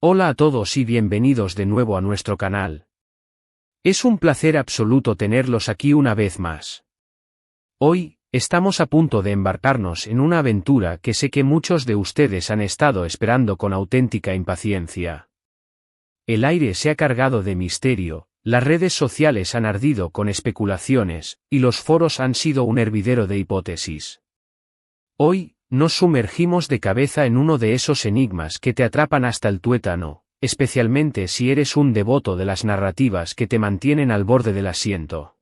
Hola a todos y bienvenidos de nuevo a nuestro canal. Es un placer absoluto tenerlos aquí una vez más. Hoy, estamos a punto de embarcarnos en una aventura que sé que muchos de ustedes han estado esperando con auténtica impaciencia. El aire se ha cargado de misterio, las redes sociales han ardido con especulaciones, y los foros han sido un hervidero de hipótesis. Hoy, nos sumergimos de cabeza en uno de esos enigmas que te atrapan hasta el tuétano, especialmente si eres un devoto de las narrativas que te mantienen al borde del asiento.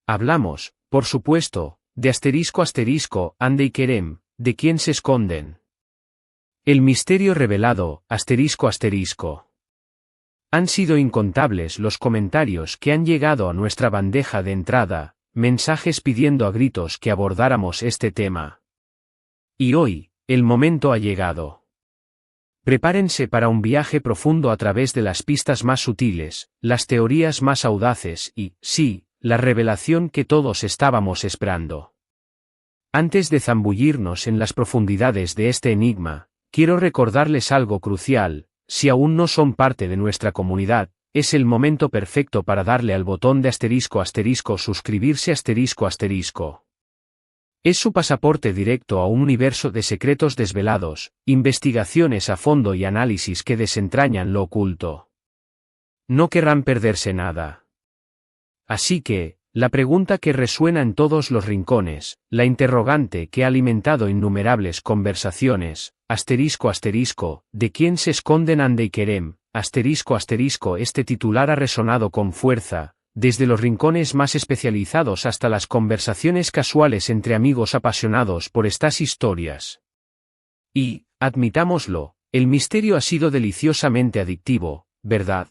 Hablamos, por supuesto, de **Ande y Kerem, ¿de quién se esconden? El misterio revelado, **. Han sido incontables los comentarios que han llegado a nuestra bandeja de entrada, mensajes pidiendo a gritos que abordáramos este tema. Y hoy, el momento ha llegado. Prepárense para un viaje profundo a través de las pistas más sutiles, las teorías más audaces y, sí, la revelación que todos estábamos esperando. Antes de zambullirnos en las profundidades de este enigma, quiero recordarles algo crucial: si aún no son parte de nuestra comunidad, es el momento perfecto para darle al botón de **, suscribirse **. Es su pasaporte directo a un universo de secretos desvelados, investigaciones a fondo y análisis que desentrañan lo oculto. No querrán perderse nada. Así que, la pregunta que resuena en todos los rincones, la interrogante que ha alimentado innumerables conversaciones, ¿de quién se esconden Ande y Kerem? Este titular ha resonado con fuerza, desde los rincones más especializados hasta las conversaciones casuales entre amigos apasionados por estas historias. Y, admitámoslo, el misterio ha sido deliciosamente adictivo, ¿verdad?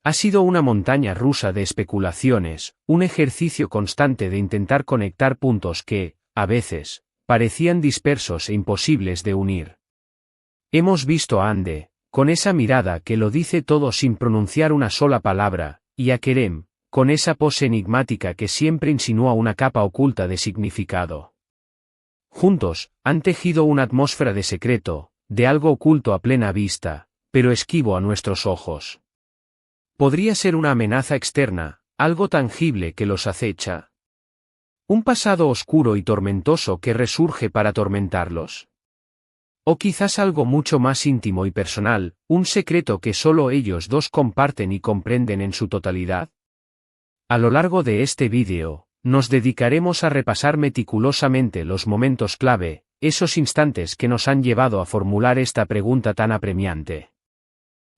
Ha sido una montaña rusa de especulaciones, un ejercicio constante de intentar conectar puntos que, a veces, parecían dispersos e imposibles de unir. Hemos visto a Ande, con esa mirada que lo dice todo sin pronunciar una sola palabra, y a Kerem, con esa pose enigmática que siempre insinúa una capa oculta de significado. Juntos, han tejido una atmósfera de secreto, de algo oculto a plena vista, pero esquivo a nuestros ojos. ¿Podría ser una amenaza externa, algo tangible que los acecha? ¿Un pasado oscuro y tormentoso que resurge para atormentarlos? O quizás algo mucho más íntimo y personal, un secreto que solo ellos dos comparten y comprenden en su totalidad. A lo largo de este vídeo, nos dedicaremos a repasar meticulosamente los momentos clave, esos instantes que nos han llevado a formular esta pregunta tan apremiante.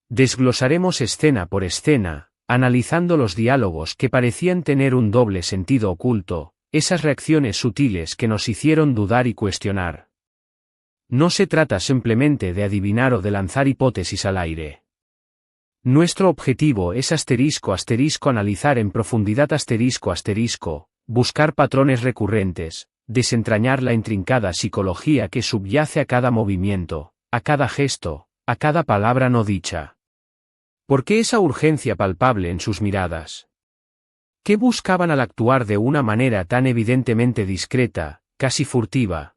Desglosaremos escena por escena, analizando los diálogos que parecían tener un doble sentido oculto, esas reacciones sutiles que nos hicieron dudar y cuestionar. No se trata simplemente de adivinar o de lanzar hipótesis al aire. Nuestro objetivo es analizar en profundidad buscar patrones recurrentes, desentrañar la intrincada psicología que subyace a cada movimiento, a cada gesto, a cada palabra no dicha. ¿Por qué esa urgencia palpable en sus miradas? ¿Qué buscaban al actuar de una manera tan evidentemente discreta, casi furtiva?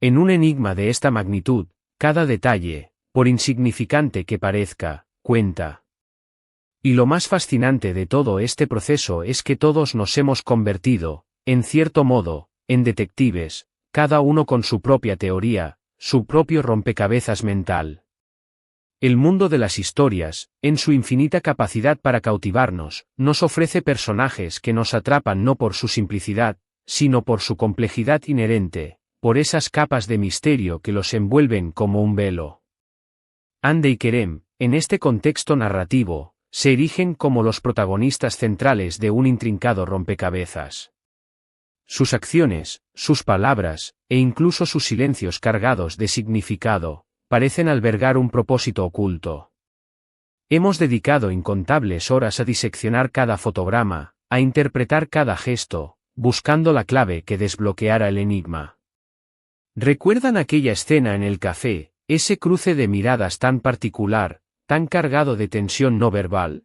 En un enigma de esta magnitud, cada detalle, por insignificante que parezca, cuenta. Y lo más fascinante de todo este proceso es que todos nos hemos convertido, en cierto modo, en detectives, cada uno con su propia teoría, su propio rompecabezas mental. El mundo de las historias, en su infinita capacidad para cautivarnos, nos ofrece personajes que nos atrapan no por su simplicidad, sino por su complejidad inherente, por esas capas de misterio que los envuelven como un velo. Ande y Kerem, en este contexto narrativo, se erigen como los protagonistas centrales de un intrincado rompecabezas. Sus acciones, sus palabras, e incluso sus silencios cargados de significado, parecen albergar un propósito oculto. Hemos dedicado incontables horas a diseccionar cada fotograma, a interpretar cada gesto, buscando la clave que desbloqueara el enigma. ¿Recuerdan aquella escena en el café, ese cruce de miradas tan particular, tan cargado de tensión no verbal?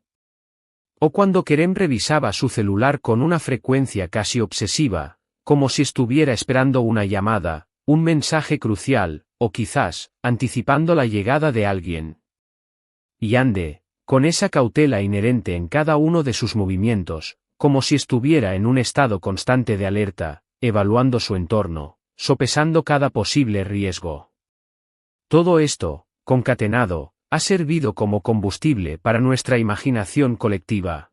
¿O cuando Kerem revisaba su celular con una frecuencia casi obsesiva, como si estuviera esperando una llamada, un mensaje crucial, o quizás, anticipando la llegada de alguien? Y ande, con esa cautela inherente en cada uno de sus movimientos, como si estuviera en un estado constante de alerta, evaluando su entorno, sopesando cada posible riesgo. Todo esto, concatenado, ha servido como combustible para nuestra imaginación colectiva.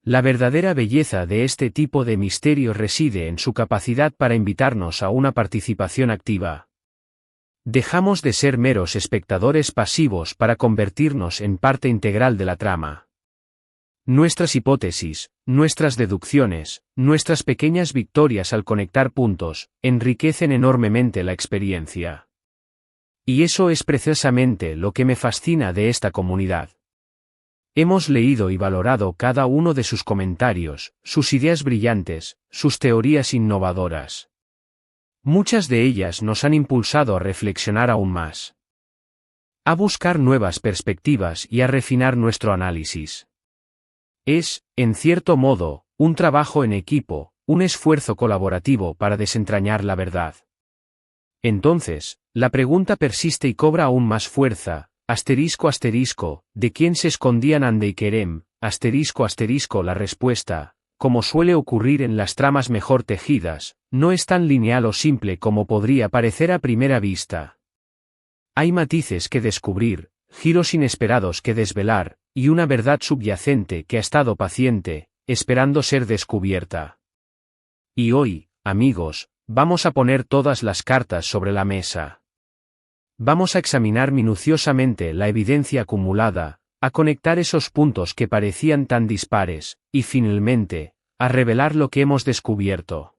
La verdadera belleza de este tipo de misterio reside en su capacidad para invitarnos a una participación activa. Dejamos de ser meros espectadores pasivos para convertirnos en parte integral de la trama. Nuestras hipótesis, nuestras deducciones, nuestras pequeñas victorias al conectar puntos, enriquecen enormemente la experiencia. Y eso es precisamente lo que me fascina de esta comunidad. Hemos leído y valorado cada uno de sus comentarios, sus ideas brillantes, sus teorías innovadoras. Muchas de ellas nos han impulsado a reflexionar aún más, a buscar nuevas perspectivas y a refinar nuestro análisis. Es, en cierto modo, un trabajo en equipo, un esfuerzo colaborativo para desentrañar la verdad. Entonces, la pregunta persiste y cobra aún más fuerza, ¿de quién se escondían Ande y Kerem? La respuesta, como suele ocurrir en las tramas mejor tejidas, no es tan lineal o simple como podría parecer a primera vista. Hay matices que descubrir, giros inesperados que desvelar, y una verdad subyacente que ha estado paciente, esperando ser descubierta. Y hoy, amigos, vamos a poner todas las cartas sobre la mesa. Vamos a examinar minuciosamente la evidencia acumulada, a conectar esos puntos que parecían tan dispares, y finalmente, a revelar lo que hemos descubierto.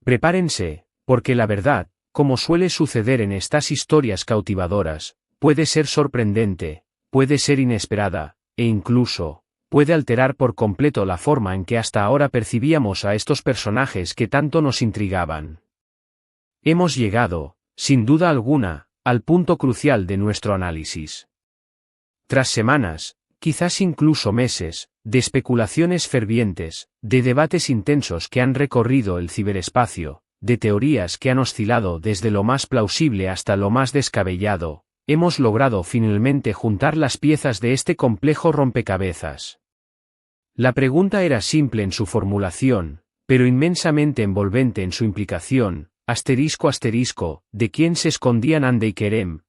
Prepárense, porque la verdad, como suele suceder en estas historias cautivadoras, puede ser sorprendente, puede ser inesperada, e incluso, puede alterar por completo la forma en que hasta ahora percibíamos a estos personajes que tanto nos intrigaban. Hemos llegado, sin duda alguna, al punto crucial de nuestro análisis. Tras semanas, quizás incluso meses, de especulaciones fervientes, de debates intensos que han recorrido el ciberespacio, de teorías que han oscilado desde lo más plausible hasta lo más descabellado, hemos logrado finalmente juntar las piezas de este complejo rompecabezas. La pregunta era simple en su formulación, pero inmensamente envolvente en su implicación, ¿de quién se escondían Ande y Kerem?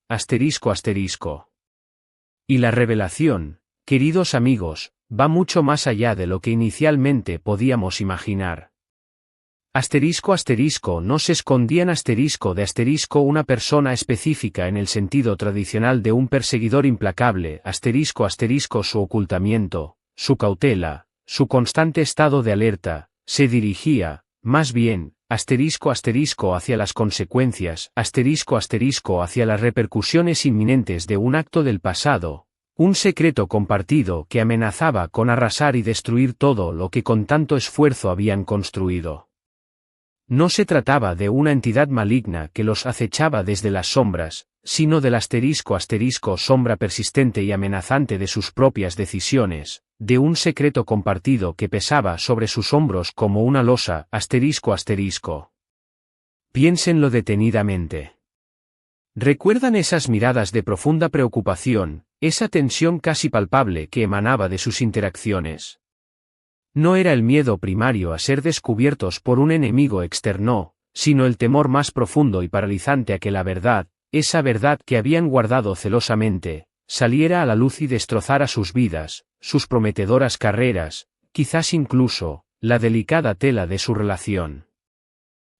Y la revelación, queridos amigos, va mucho más allá de lo que inicialmente podíamos imaginar. No se escondían una persona específica en el sentido tradicional de un perseguidor implacable, su ocultamiento, su cautela, su constante estado de alerta, se dirigía, más bien, hacia las consecuencias, hacia las repercusiones inminentes de un acto del pasado, un secreto compartido que amenazaba con arrasar y destruir todo lo que con tanto esfuerzo habían construido. No se trataba de una entidad maligna que los acechaba desde las sombras, sino del sombra persistente y amenazante de sus propias decisiones, de un secreto compartido que pesaba sobre sus hombros como una losa, Piénsenlo detenidamente. ¿Recuerdan esas miradas de profunda preocupación, esa tensión casi palpable que emanaba de sus interacciones? No era el miedo primario a ser descubiertos por un enemigo externo, sino el temor más profundo y paralizante a que la verdad, esa verdad que habían guardado celosamente, saliera a la luz y destrozara sus vidas, sus prometedoras carreras, quizás incluso, la delicada tela de su relación.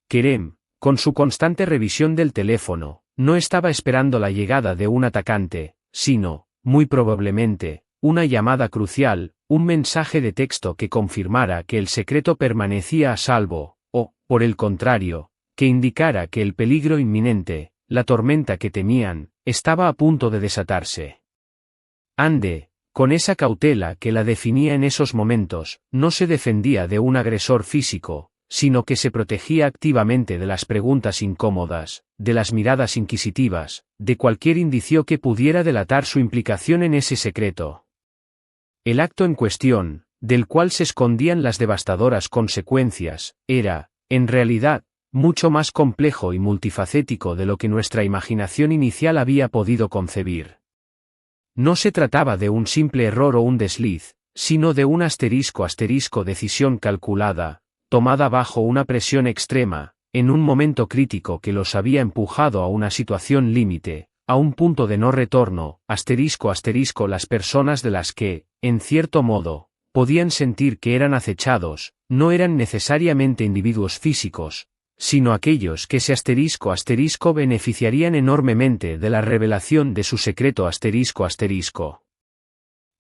Kerem, con su constante revisión del teléfono, no estaba esperando la llegada de un atacante, sino, muy probablemente, una llamada crucial, un mensaje de texto que confirmara que el secreto permanecía a salvo, o, por el contrario, que indicara que el peligro inminente, la tormenta que temían, estaba a punto de desatarse. Ande, con esa cautela que la definía en esos momentos, no se defendía de un agresor físico, sino que se protegía activamente de las preguntas incómodas, de las miradas inquisitivas, de cualquier indicio que pudiera delatar su implicación en ese secreto. El acto en cuestión, del cual se escondían las devastadoras consecuencias, era, en realidad, mucho más complejo y multifacético de lo que nuestra imaginación inicial había podido concebir. No se trataba de un simple error o un desliz, sino de una decisión calculada, tomada bajo una presión extrema, en un momento crítico que los había empujado a una situación límite, a un punto de no retorno, las personas de las que, en cierto modo, podían sentir que eran acechados, no eran necesariamente individuos físicos, sino aquellos que beneficiarían enormemente de la revelación de su secreto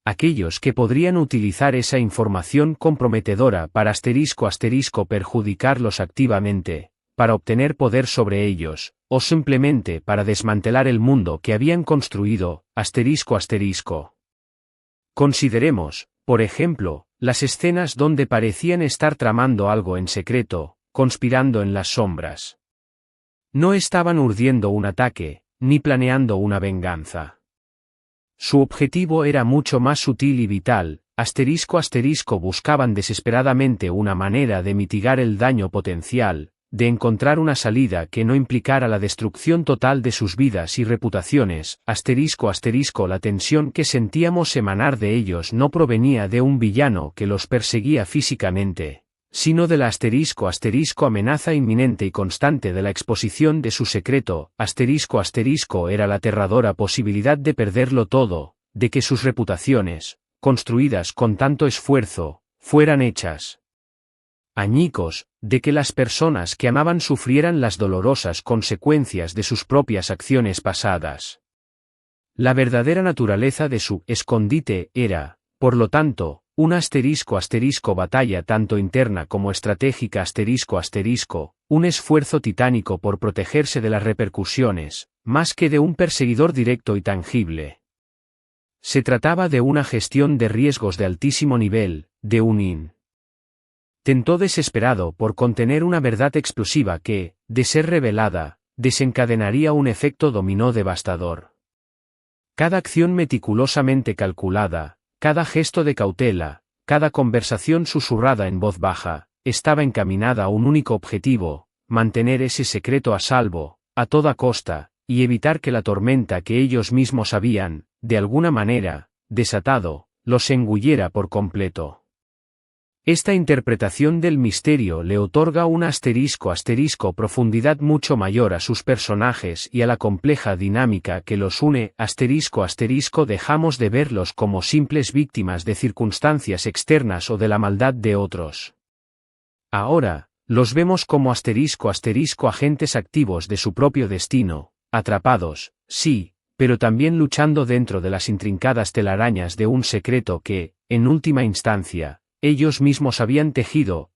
Aquellos que podrían utilizar esa información comprometedora para perjudicarlos activamente, para obtener poder sobre ellos, o simplemente para desmantelar el mundo que habían construido, Consideremos, por ejemplo, las escenas donde parecían estar tramando algo en secreto, conspirando en las sombras. No estaban urdiendo un ataque, ni planeando una venganza. Su objetivo era mucho más sutil y vital, buscaban desesperadamente una manera de mitigar el daño potencial, de encontrar una salida que no implicara la destrucción total de sus vidas y reputaciones, la tensión que sentíamos emanar de ellos no provenía de un villano que los perseguía físicamente, sino de la amenaza inminente y constante de la exposición de su secreto, era la aterradora posibilidad de perderlo todo, de que sus reputaciones, construidas con tanto esfuerzo, fueran hechas añicos, de que las personas que amaban sufrieran las dolorosas consecuencias de sus propias acciones pasadas. La verdadera naturaleza de su escondite era, por lo tanto, una batalla tanto interna como estratégica un esfuerzo titánico por protegerse de las repercusiones, más que de un perseguidor directo y tangible. Se trataba de una gestión de riesgos de altísimo nivel, de un intento desesperado por contener una verdad explosiva que, de ser revelada, desencadenaría un efecto dominó devastador. Cada acción meticulosamente calculada, cada gesto de cautela, cada conversación susurrada en voz baja, estaba encaminada a un único objetivo: mantener ese secreto a salvo, a toda costa, y evitar que la tormenta que ellos mismos habían, de alguna manera, desatado, los engullera por completo. Esta interpretación del misterio le otorga una profundidad mucho mayor a sus personajes y a la compleja dinámica que los une, dejamos de verlos como simples víctimas de circunstancias externas o de la maldad de otros. Ahora, los vemos como agentes activos de su propio destino, atrapados, sí, pero también luchando dentro de las intrincadas telarañas de un secreto que, en última instancia, ellos mismos habían tejido,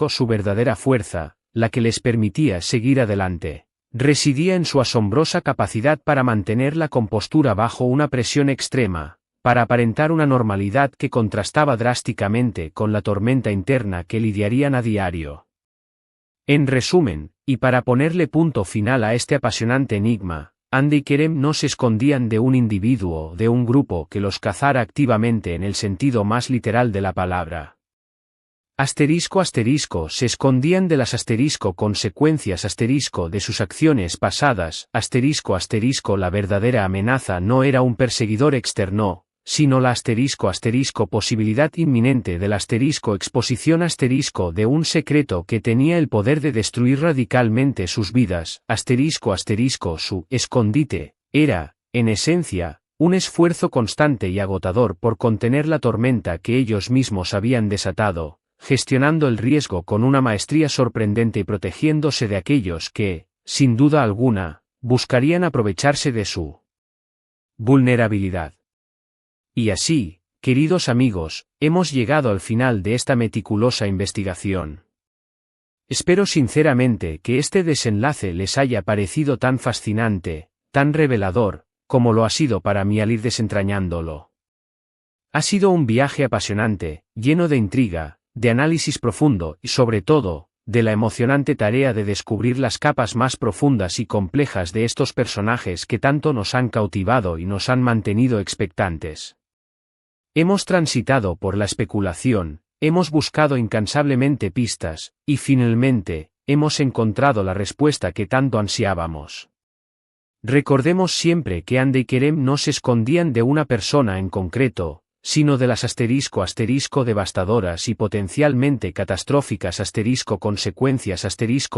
su verdadera fuerza, la que les permitía seguir adelante, residía en su asombrosa capacidad para mantener la compostura bajo una presión extrema, para aparentar una normalidad que contrastaba drásticamente con la tormenta interna que lidiarían a diario. En resumen, y para ponerle punto final a este apasionante enigma, Andy y Kerem no se escondían de un individuo o de un grupo que los cazara activamente en el sentido más literal de la palabra. Se escondían de las consecuencias de sus acciones pasadas, la verdadera amenaza no era un perseguidor externo, sino la posibilidad inminente de la exposición de un secreto que tenía el poder de destruir radicalmente sus vidas, su escondite, era, en esencia, un esfuerzo constante y agotador por contener la tormenta que ellos mismos habían desatado, gestionando el riesgo con una maestría sorprendente y protegiéndose de aquellos que, sin duda alguna, buscarían aprovecharse de su vulnerabilidad. Y así, queridos amigos, hemos llegado al final de esta meticulosa investigación. Espero sinceramente que este desenlace les haya parecido tan fascinante, tan revelador, como lo ha sido para mí al ir desentrañándolo. Ha sido un viaje apasionante, lleno de intriga, de análisis profundo y sobre todo, de la emocionante tarea de descubrir las capas más profundas y complejas de estos personajes que tanto nos han cautivado y nos han mantenido expectantes. Hemos transitado por la especulación, hemos buscado incansablemente pistas, y finalmente, hemos encontrado la respuesta que tanto ansiábamos. Recordemos siempre que Ande y Kerem no se escondían de una persona en concreto, sino de las devastadoras y potencialmente catastróficas consecuencias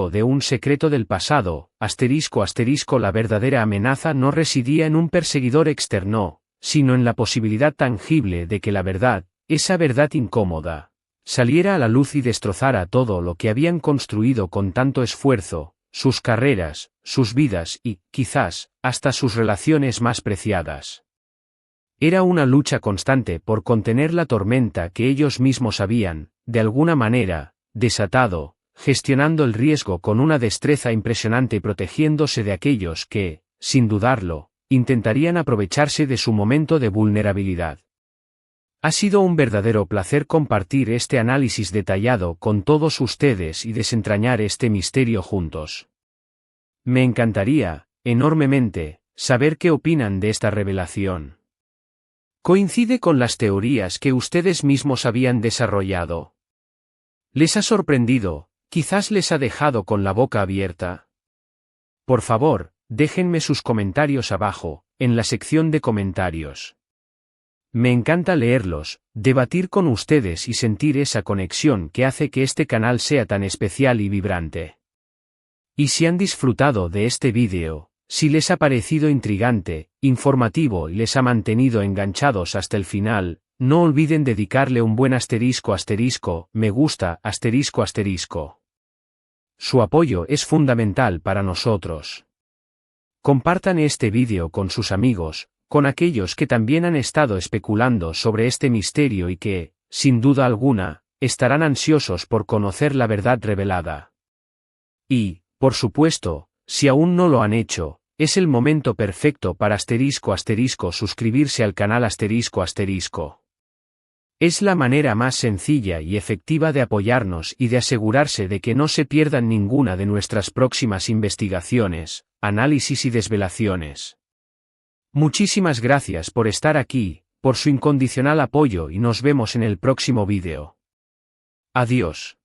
de un secreto del pasado, la verdadera amenaza no residía en un perseguidor externo, sino en la posibilidad tangible de que la verdad, esa verdad incómoda, saliera a la luz y destrozara todo lo que habían construido con tanto esfuerzo, sus carreras, sus vidas y, quizás, hasta sus relaciones más preciadas. Era una lucha constante por contener la tormenta que ellos mismos habían, de alguna manera, desatado, gestionando el riesgo con una destreza impresionante y protegiéndose de aquellos que, sin dudarlo, intentarían aprovecharse de su momento de vulnerabilidad. Ha sido un verdadero placer compartir este análisis detallado con todos ustedes y desentrañar este misterio juntos. Me encantaría, enormemente, saber qué opinan de esta revelación. ¿Coincide con las teorías que ustedes mismos habían desarrollado? ¿Les ha sorprendido? ¿Quizás les ha dejado con la boca abierta? Por favor, déjenme sus comentarios abajo, en la sección de comentarios. Me encanta leerlos, debatir con ustedes y sentir esa conexión que hace que este canal sea tan especial y vibrante. Y si han disfrutado de este vídeo, si les ha parecido intrigante, informativo y les ha mantenido enganchados hasta el final, no olviden dedicarle un buen me gusta, Su apoyo es fundamental para nosotros. Compartan este vídeo con sus amigos, con aquellos que también han estado especulando sobre este misterio y que, sin duda alguna, estarán ansiosos por conocer la verdad revelada. Y, por supuesto, si aún no lo han hecho, es el momento perfecto para suscribirse al canal . Es la manera más sencilla y efectiva de apoyarnos y de asegurarse de que no se pierdan ninguna de nuestras próximas investigaciones, análisis y desvelaciones. Muchísimas gracias por estar aquí, por su incondicional apoyo y nos vemos en el próximo vídeo. Adiós.